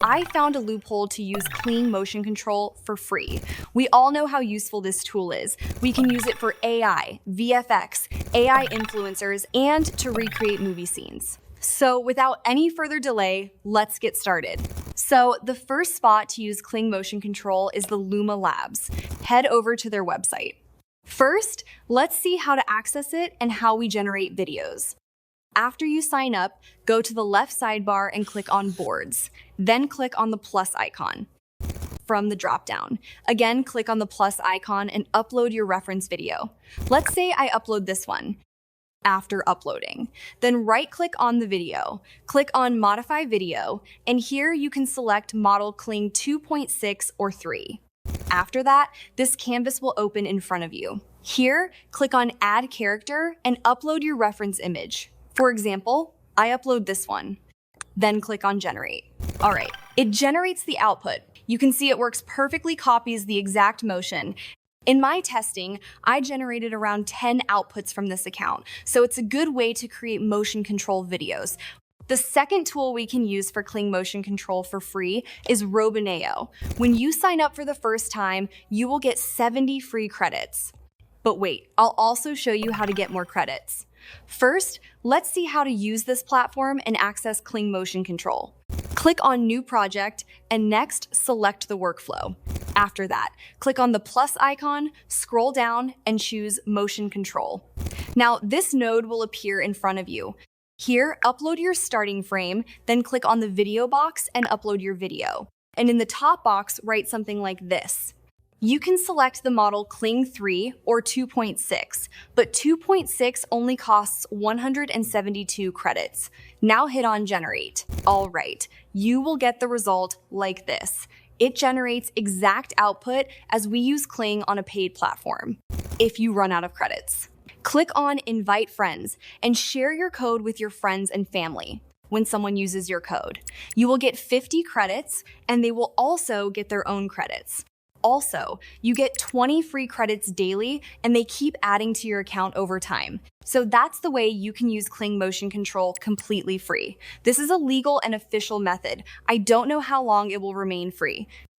I found a loophole to use Kling motion control for free. We all know how useful this tool is. We can use it for AI, VFX, AI influencers, and to recreate movie scenes. So without any further delay, let's get started. So the first spot to use Kling motion control is the Luma Labs. Head over to their website. First, let's see how to access it and how we generate videos. After you sign up, go to the left sidebar and click on Boards. Then click on the plus icon from the dropdown. Again, click on the plus icon and upload your reference video. Let's say I upload this one. After uploading, then right-click on the video, click on Modify Video, and here you can select Model Kling 2.6 or 3. After that, this canvas will open in front of you. Here, click on Add Character and upload your reference image. For example, I upload this one. Then click on Generate. All right, it generates the output. You can see it works perfectly, copies the exact motion. In my testing, I generated around 10 outputs from this account, so it's a good way to create motion control videos. The second tool we can use for Kling motion control for free is Robineo. When you sign up for the first time, you will get 70 free credits. But wait, I'll also show you how to get more credits. First, let's see how to use this platform and access Kling motion control. Click on New Project, and next, select the workflow. After that, click on the plus icon, scroll down, and choose Motion Control. Now, this node will appear in front of you. Here, upload your starting frame, then click on the video box and upload your video. And in the top box, write something like this. You can select the model Kling 3 or 2.6, but 2.6 only costs 172 credits. Now hit on Generate. All right, you will get the result like this. It generates exact output as we use Kling on a paid platform. If you run out of credits, click on Invite Friends and share your code with your friends and family. When someone uses your code, you will get 50 credits and they will also get their own credits. Also, you get 20 free credits daily and they keep adding to your account over time. So that's the way you can use Kling motion control completely free. This is a legal and official method. I don't know how long it will remain free.